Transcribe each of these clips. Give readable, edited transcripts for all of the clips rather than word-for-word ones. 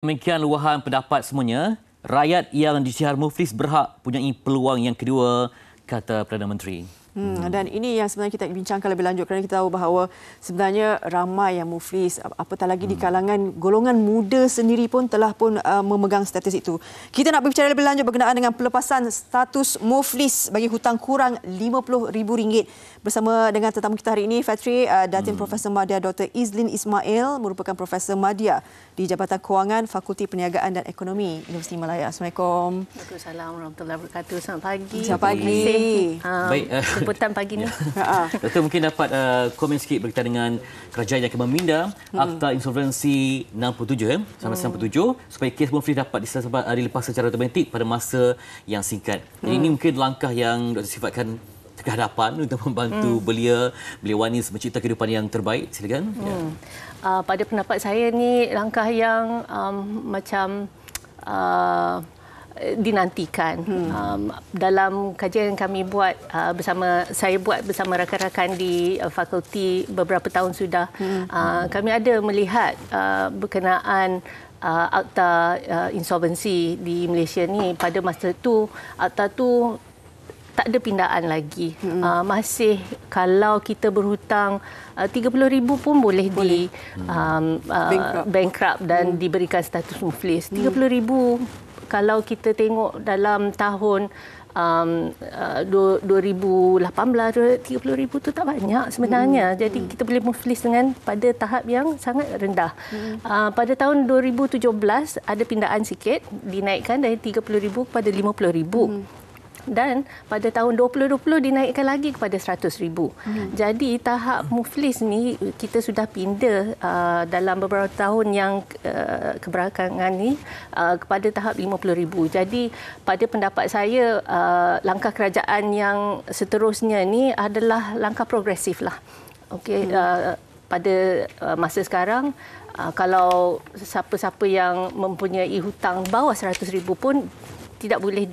Demikian luahan pendapat semuanya. Rakyat yang disiar muflis berhak punyai peluang yang kedua, kata Perdana Menteri. Dan ini yang sebenarnya kita bincangkan lebih lanjut kerana kita tahu bahawa sebenarnya ramai yang muflis, apatah lagi di kalangan golongan muda sendiri pun telah pun memegang status itu. Kita nak berbicara lebih lanjut berkenaan dengan pelepasan status muflis bagi hutang kurang RM50,000 bersama dengan tetamu kita hari ini, Fatri Datin Profesor Madya Dr. Izlin Ismail, merupakan Profesor Madya di Jabatan Kewangan Fakulti Perniagaan dan Ekonomi Universiti Malaya. Assalamualaikum. Waalaikumsalam warahmatullahi wabarakatuh. Selamat pagi. Selamat pagi. Baik, Jemputan pagi ni. Doktor mungkin dapat komen sikit berkaitan dengan kerajaan yang akan meminda Akta Insolvensi 67 sampai 97 supaya kes muflis dapat dilepas secara automatik pada masa yang singkat. Ini mungkin langkah yang Dr. sifatkan ke hadapan untuk membantu belia wanis mencipta kehidupan yang terbaik. Silakan. Pada pendapat saya ni langkah yang macam dinantikan. Dalam kajian yang kami buat bersama rakan-rakan di fakulti beberapa tahun sudah, kami ada melihat berkenaan akta insolvensi di Malaysia ni. Pada masa tu akta tu tak ada pindaan lagi. Masih kalau kita berhutang RM30,000 pun boleh di bankrupt dan diberikan status muflis. RM30,000 kalau kita tengok dalam tahun 2018, RM30,000 tu tak banyak sebenarnya. Jadi kita boleh muflis dengan pada tahap yang sangat rendah. Pada tahun 2017 ada pindaan sikit, dinaikkan dari RM30,000 kepada RM50,000. Dan pada tahun 2020 dinaikkan lagi kepada RM100,000. Jadi tahap muflis ni kita sudah pindah dalam beberapa tahun yang kebelakangan ni kepada tahap RM50,000. Jadi pada pendapat saya langkah kerajaan yang seterusnya ni adalah langkah progresif lah. Okey, pada masa sekarang kalau siapa-siapa yang mempunyai hutang bawah RM100,000 pun tidak boleh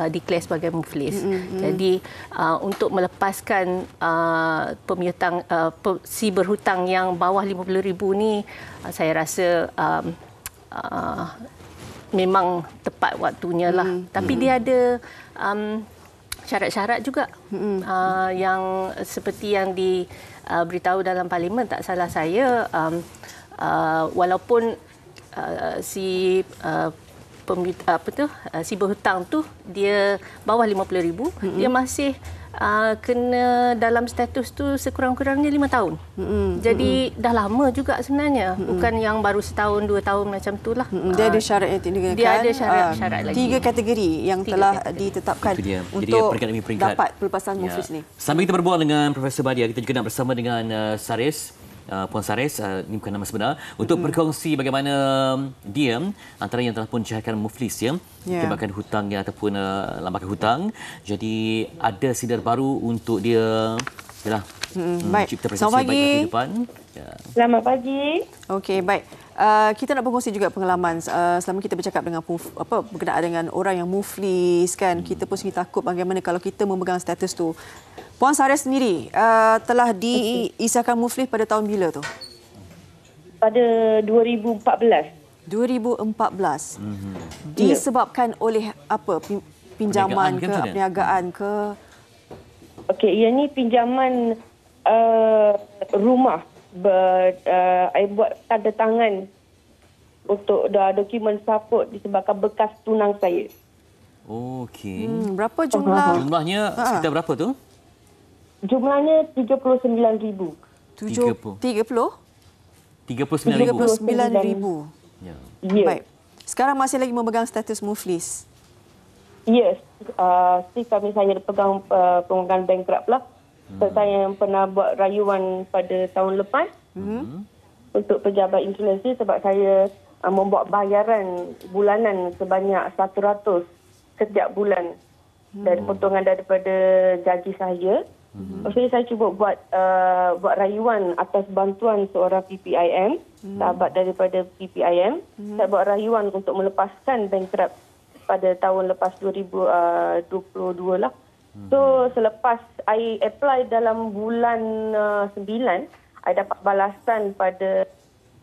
declare sebagai muflis. Jadi untuk melepaskan pemiutang si berhutang yang bawah RM50,000 ni, saya rasa memang tepat waktunya lah. Tapi dia ada syarat-syarat juga yang seperti yang diberitahu dalam parlimen, tak salah saya, walaupun si si berhutang tu dia bawah RM50,000, dia masih kena dalam status tu sekurang-kurangnya 5 tahun. Jadi dah lama juga sebenarnya, bukan yang baru setahun 2 tahun macam itulah. Dia ada syarat yang digunakan. Dia ada syarat lagi. 3 kategori yang telah ditetapkan untuk dapat pelepasan muflis ni. Sambil kita berbual dengan Profesor Madya, kita juga nak bersama dengan Saris. Puan Saris, ini bukan nama sebenar, untuk berkongsi bagaimana dia antara yang telah pun dicahaykan muflis kebakaran hutangnya ataupun lambakan hutang. Jadi ada sidar baru untuk dia mencipta prestasi baik dalam kehidupan. Selamat pagi. Okey, baik. Kita nak berkongsi juga pengalaman selama kita bercakap dengan berkenaan dengan orang yang muflis kan. Kita pun sendiri takut bagaimana kalau kita memegang status tu. Puan Saris sendiri telah diisahkan muflis pada tahun bila tu? Pada 2014. 2014. Disebabkan oleh apa? Pinjaman ke, perniagaan ke? Okey, ia ni pinjaman rumah. Saya buat tanda tangan untuk dokumen support disebabkan bekas tunang saya. Okey. Berapa jumlah? Jumlahnya sekitar berapa tu? Jumlahnya RM39,000. 30? 39,000. Ya. Ya. Baik. Sekarang masih lagi memegang status muflis? Yes. Saya pegang pengurangan bankrupt lah. Saya yang pernah buat rayuan pada tahun lepas untuk pejabat insolvensi sebab saya membuat bayaran bulanan sebanyak 100 setiap bulan dari potongan daripada gaji saya. Jadi saya cuba buat rayuan atas bantuan seorang PPIM, sahabat daripada PPIM. Saya buat rayuan untuk melepaskan bankrupt pada tahun lepas 2022 lah. So selepas I apply dalam bulan 9, I dapat balasan pada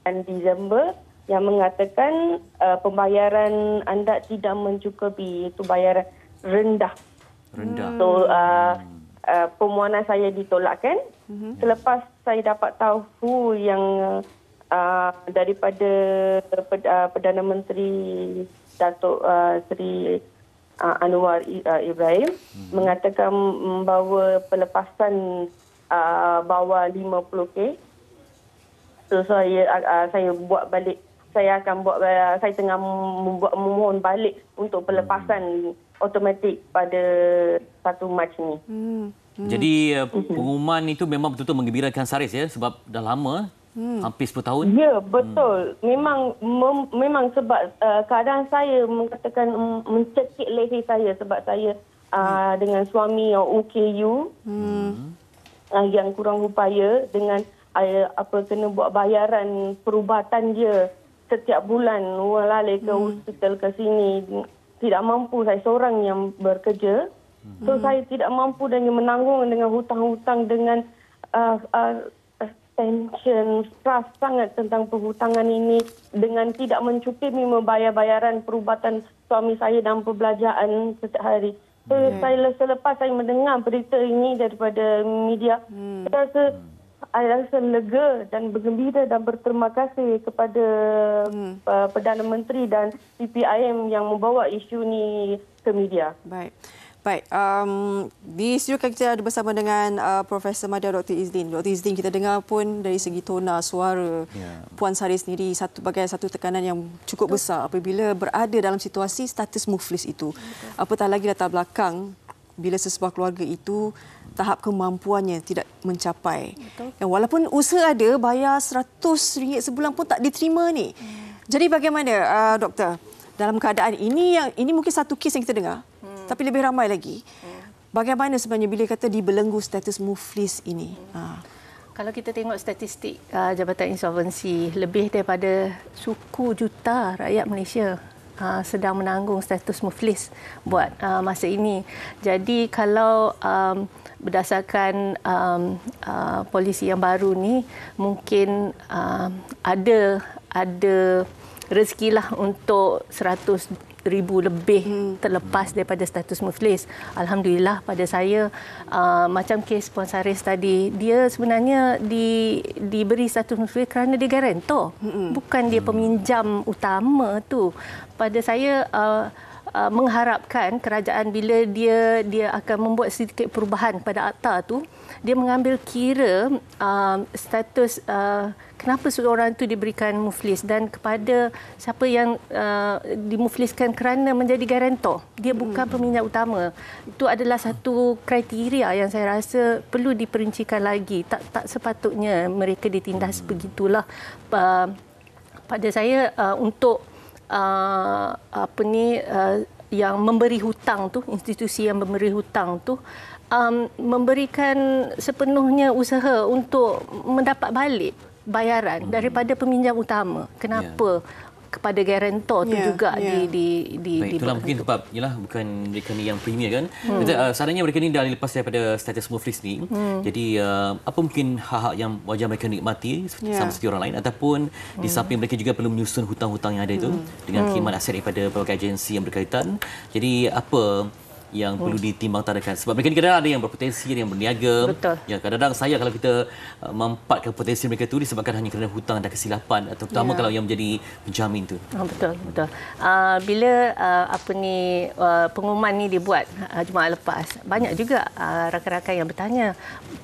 bulan Disember yang mengatakan pembayaran anda tidak mencukupi, itu bayaran rendah. So permohonan saya ditolakkan. Selepas saya dapat tahu yang daripada Perdana Menteri Datuk Seri Anwar Ibrahim mengatakan bahawa pelepasan bawah 50K. So saya buat balik. Saya tengah memohon balik untuk pelepasan automatik pada 1 Mac ni. Jadi pengumuman itu memang betul-betul menggembirakan Saris ya, sebab dah lama, hampir 10 tahun. Ya, betul. Memang sebab keadaan saya mengatakan mencekik leher saya sebab saya dengan suami yang UKU yang kurang upaya dengan kena buat bayaran perubatan dia setiap bulan, lalai ke hospital ke sini. Tidak mampu, saya seorang yang bekerja. So saya tidak mampu dan menanggung dengan hutang-hutang, dengan tension, stres sangat tentang perhutangan ini, dengan tidak mencukupi membayar bayaran perubatan suami saya dan perbelanjaan setiap hari. So selepas saya mendengar berita ini daripada media, saya rasa lega dan bergembira dan berterima kasih kepada Perdana Menteri dan PPIM yang membawa isu ni ke media. Baik. Di studio kita ada bersama dengan Profesor Madya Dr. Izzdin. Dr. Izzdin, kita dengar pun dari segi tona suara Puan Saris sendiri sebagai satu tekanan yang cukup besar apabila berada dalam situasi status muflis itu. Apatah lagi latar belakang bila sesebuah keluarga itu tahap kemampuannya tidak mencapai. Dan walaupun usaha ada, bayar RM100 sebulan pun tak diterima ni. Jadi bagaimana doktor? Dalam keadaan ini mungkin satu kes yang kita dengar. Tapi lebih ramai lagi. Bagaimana sebenarnya bila kata dibelenggu status muflis ini? Kalau kita tengok statistik Jabatan Insolvensi, lebih daripada suku juta rakyat Malaysia sedang menanggung status muflis buat masa ini. Jadi kalau berdasarkan polisi yang baru ni, mungkin ada rezekilah untuk 100,000 lebih terlepas daripada status muflis. Alhamdulillah pada saya, macam kes Puan Saris tadi, dia sebenarnya diberi status muflis kerana dia garantor, bukan dia peminjam utama tu. Pada saya mengharapkan kerajaan bila dia akan membuat sedikit perubahan pada akta tu, dia mengambil kira status kenapa seorang itu diberikan muflis dan kepada siapa yang dimufliskan kerana menjadi garantor. Dia bukan peminjam utama. Itu adalah satu kriteria yang saya rasa perlu diperincikan lagi. Tak sepatutnya mereka ditindas begitulah. Pada saya untuk yang memberi hutang tu, institusi yang memberi hutang tu memberikan sepenuhnya usaha untuk mendapat balik bayaran daripada peminjam utama. Kenapa kepada garantor tu juga itulah mungkin sebab bukan mereka ni yang premier kan. Sebenarnya mereka ni dah lepas daripada status muflis ni. Jadi apa mungkin hak-hak yang wajar mereka nikmati sama seperti orang lain, ataupun di samping mereka juga perlu menyusun hutang-hutang yang ada itu dengan khidmat aset daripada pelbagai agensi yang berkaitan. Jadi apa yang perlu ditimbang-tarakan, sebab mereka ni kadang-kadang ada yang berpotensi, ada yang berniaga. Betul. Ya, kadang-kadang saya kalau kita mempatkan potensi mereka tu disebabkan hanya kerana hutang dan kesilapan, atau terutama kalau yang menjadi penjamin tu. Betul. Bila pengumuman ni dibuat Jumaat lepas, banyak juga rakan-rakan yang bertanya,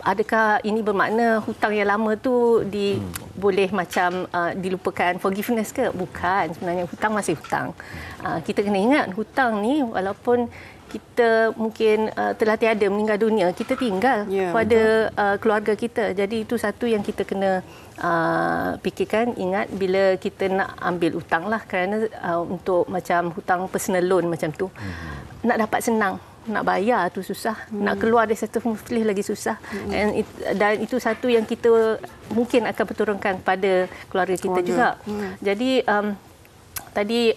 adakah ini bermakna hutang yang lama tu boleh macam dilupakan, forgiveness ke? Bukan, sebenarnya hutang masih hutang. Kita kena ingat hutang ni walaupun kita mungkin telah tiada, meninggal dunia, kita tinggal pada keluarga kita. Jadi itu satu yang kita kena fikirkan, ingat bila kita nak ambil hutang lah, kerana untuk macam hutang personal loan macam tu, nak dapat senang, nak bayar tu susah, nak keluar dari status muflis lagi susah. Dan itu satu yang kita mungkin akan perturunkan pada keluarga kita juga. Jadi tadi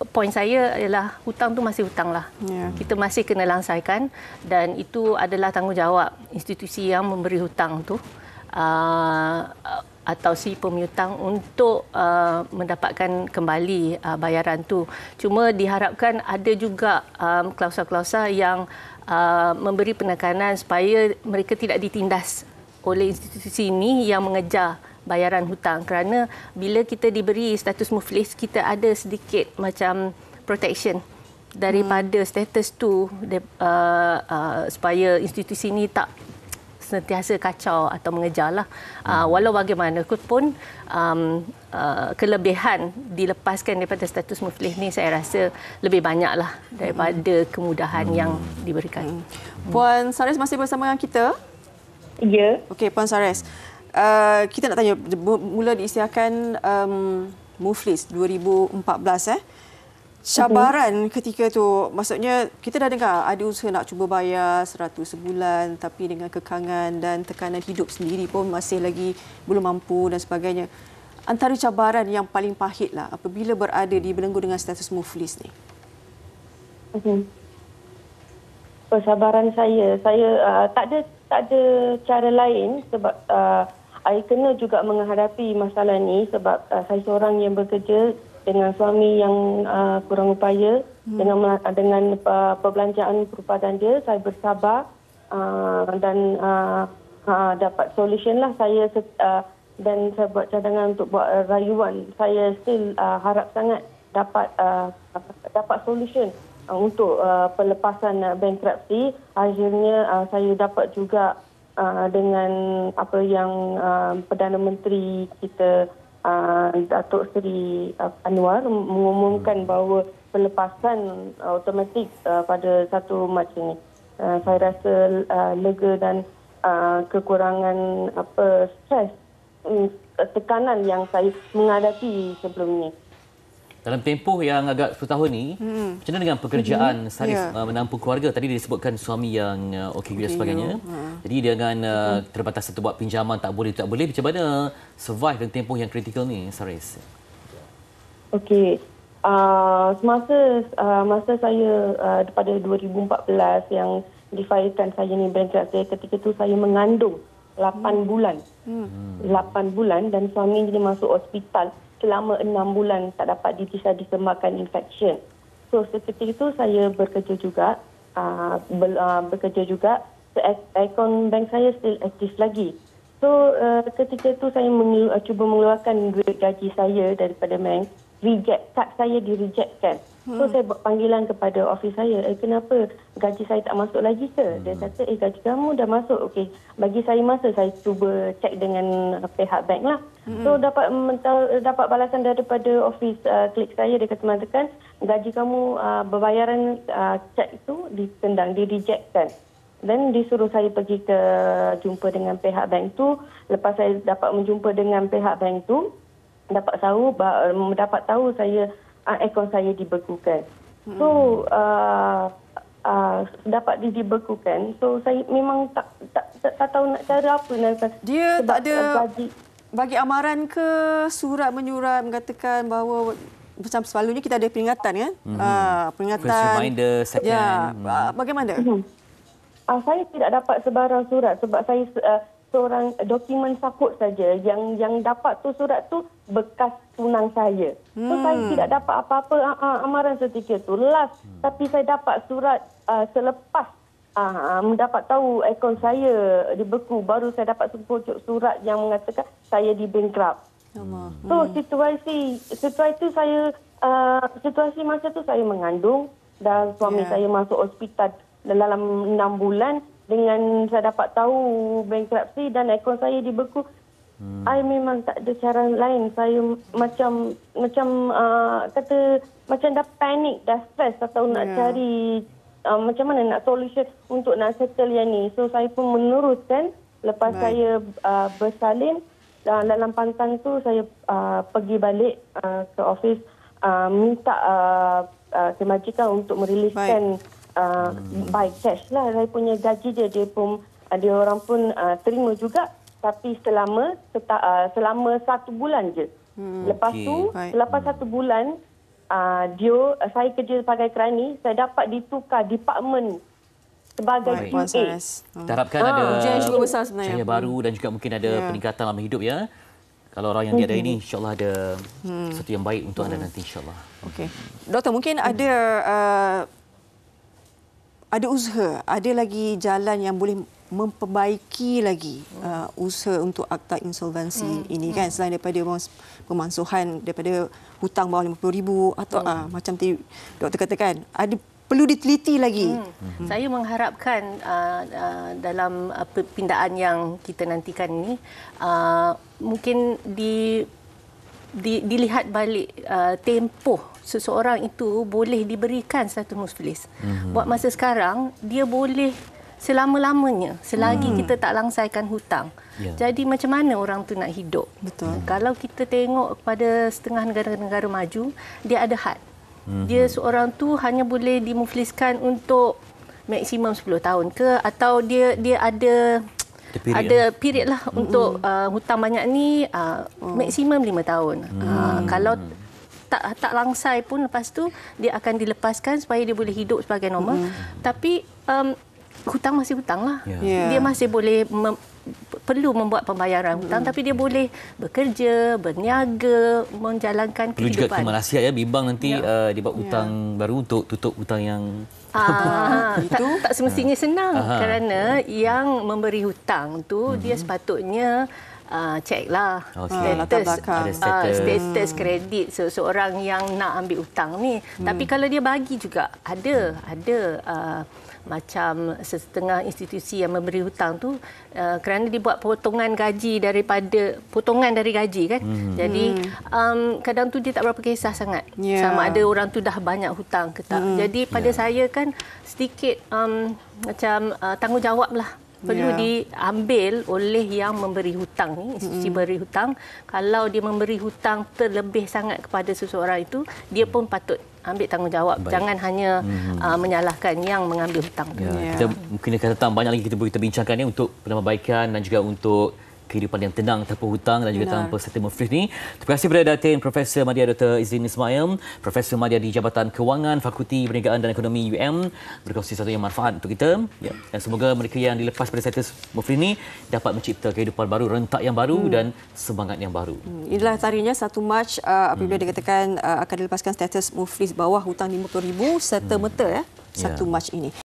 poin saya ialah hutang tu masih hutang lah. Kita masih kena langsaikan, dan itu adalah tanggungjawab institusi yang memberi hutang tu. atau si pemiutang untuk mendapatkan kembali bayaran tu. Cuma diharapkan ada juga klausa-klausa yang memberi penekanan supaya mereka tidak ditindas oleh institusi ini yang mengejar bayaran hutang, kerana bila kita diberi status muflis, kita ada sedikit macam protection daripada status tu supaya institusi ini tak sentiasa kacau atau mengejarlah. Walau bagaimanapun kelebihan dilepaskan daripada status muflis ni saya rasa lebih banyaklah daripada kemudahan yang diberikan. Puan Saris masih bersama dengan kita? Ya. Okey, Puan Saris. Kita nak tanya, mula diisytiharkan Muflis 2014 cabaran ketika tu, maksudnya kita dah dengar ada usaha nak cuba bayar 100 sebulan tapi dengan kekangan dan tekanan hidup sendiri pun masih lagi belum mampu dan sebagainya. Antara cabaran yang paling pahit lah apabila berada di belenggu dengan status Muflis ni. Persabaran saya tak ada cara lain sebab saya kena juga menghadapi masalah ni sebab saya seorang yang bekerja dengan suami yang kurang upaya dengan perbelanjaan perupadan dia. Saya bersabar dan dapat solution lah saya dan saya buat cadangan untuk buat rayuan. Saya still harap sangat dapat solution untuk pelepasan bankruptcy. Akhirnya saya dapat juga dengan apa yang Perdana Menteri kita Datuk Seri Anwar mengumumkan bahawa pelepasan automatik pada 1 Mac ini. Saya rasa lega dan kekurangan stres, tekanan yang saya menghadapi sebelum ini. Dalam tempoh yang agak 10 tahun ni, macam mana dengan pekerjaan Saris menampung keluarga? Tadi dia sebutkan suami yang okey dan sebagainya. Jadi dengan terbatas satu buat pinjaman, tak boleh. Macam mana survive dalam tempoh yang kritikal ni, Saris? Okey. Masa saya pada 2014 yang difailkan saya ni bankruptcy, ketika tu saya mengandung 8 bulan. 8 bulan dan suami dia masuk hospital selama 6 bulan tak dapat disebabkan infection. So seketika itu saya bekerja juga, akaun bank saya still aktif lagi. So ketika itu saya cuba mengeluarkan duit gaji saya daripada bank, kad saya di-rejectkan. So saya buat panggilan kepada office saya, kenapa gaji saya tak masuk lagi ke? Dia kata, gaji kamu dah masuk. Okey, bagi saya masa, saya cuba cek dengan pihak bank lah. So dapat balasan daripada office klik saya, dia kata mengatakan gaji kamu berbayaran cek itu ditendang, di-rejectkan. Dan disuruh saya pergi ke jumpa dengan pihak bank tu. Lepas saya dapat menjumpa dengan pihak bank tu, dapat tahu saya akaun saya dibekukan. So dapat dibekukan. So saya memang tak tahu nak cara apa nak. Dia tak ada bagi amaran ke surat menyurat mengatakan bahawa macam selalunya kita ada peringatan kan? Peringatan. First reminder, second. Ya, bagaimana? Saya tidak dapat sebarang surat sebab saya seorang dokumen support saja. Yang dapat tu surat tu bekas tunang saya. So saya tidak dapat apa-apa amaran setika tu. Last tapi saya dapat surat selepas mendapat tahu akaun saya dibeku, baru saya dapat sepucuk surat yang mengatakan saya di bankrupt. So situasi masa tu saya mengandung dan suami saya masuk hospital dalam 6 bulan. Dengan saya dapat tahu bankruptcy dan akaun saya dibeku, saya memang tak ada cara lain. Saya macam dah panik, dah stres, tak tahu nak cari macam mana nak solution untuk nak settle yang ni. So saya pun meneruskan. Lepas saya bersalin dalam pantang tu, saya pergi balik ke office minta kemajikan untuk meriliskan by cash lah saya punya gaji dia pun orang pun terima juga, tapi selama 1 bulan je. Lepas tu selepas 1 bulan saya kerja sebagai kerani, saya dapat ditukar department sebagai QA. Kita harapkan ada ujian juga besar sebenarnya. cahaya baru dan juga mungkin ada peningkatan dalam hidup ya. Kalau orang yang tiada ini, insyaAllah ada sesuatu yang baik untuk anda nanti, insyaAllah. Okey. Doktor, mungkin ada usaha, ada lagi jalan yang boleh memperbaiki lagi usaha untuk akta insolvensi ini kan, selain daripada pemansuhan daripada hutang bawah RM50,000 atau macam tadi doktor katakan, ada perlu diteliti lagi. Saya mengharapkan dalam pindaan yang kita nantikan ini mungkin dilihat balik tempoh seseorang itu boleh diberikan status muflis. Buat masa sekarang, dia boleh selama-lamanya selagi kita tak langsaikan hutang. Jadi macam mana orang tu nak hidup? Betul. Kalau kita tengok pada setengah negara-negara maju, dia ada had. Dia seorang tu hanya boleh dimufliskan untuk maksimum 10 tahun ke, atau dia ada period lah untuk hutang banyak ni maksimum 5 tahun. Kalau tak langsai pun lepas tu dia akan dilepaskan supaya dia boleh hidup sebagai normal. Tapi hutang masih hutang lah. Dia masih boleh perlu membuat pembayaran hutang, tapi dia boleh bekerja, berniaga, menjalankan perlu kehidupan. Perlu juga nasihat ya, bimbang nanti dia buat hutang baru untuk tutup hutang yang itu tak semestinya senang, kerana yang memberi hutang tu dia sepatutnya ceklah status kredit seseorang yang nak ambil hutang ni. Tapi kalau dia bagi juga ada macam setengah institusi yang memberi hutang tu kerana dibuat potongan dari gaji kan. Jadi kadang tu dia tak berapa kisah sangat sama ada orang tu dah banyak hutang ke tak. Jadi pada saya kan sedikit macam tanggungjawablah perlu diambil oleh yang memberi hutang ni, institusi beri hutang. Kalau dia memberi hutang terlebih sangat kepada seseorang itu, dia pun patut ambil tanggungjawab. Baik. Jangan hanya menyalahkan yang mengambil hutang. Kita mungkin akan datang banyak lagi kita bincangkan ni untuk penambahbaikan dan juga untuk kehidupan yang tenang tanpa hutang dan juga tanpa status muflis ni. Terima kasih kepada Datin Profesor Madya Dr. Izzuddin Ismail, Profesor Madya di Jabatan Kewangan Fakulti Perniagaan dan Ekonomi UM, berkongsi sesuatu yang manfaat untuk kita. Dan semoga mereka yang dilepas pada status muflis ni dapat mencipta kehidupan baru, rentak yang baru dan semangat yang baru. Inilah tarikhnya 1 Mac apabila dikatakan akan dilepaskan status muflis bawah hutang RM50,000 serta-merta 1 Mac ini.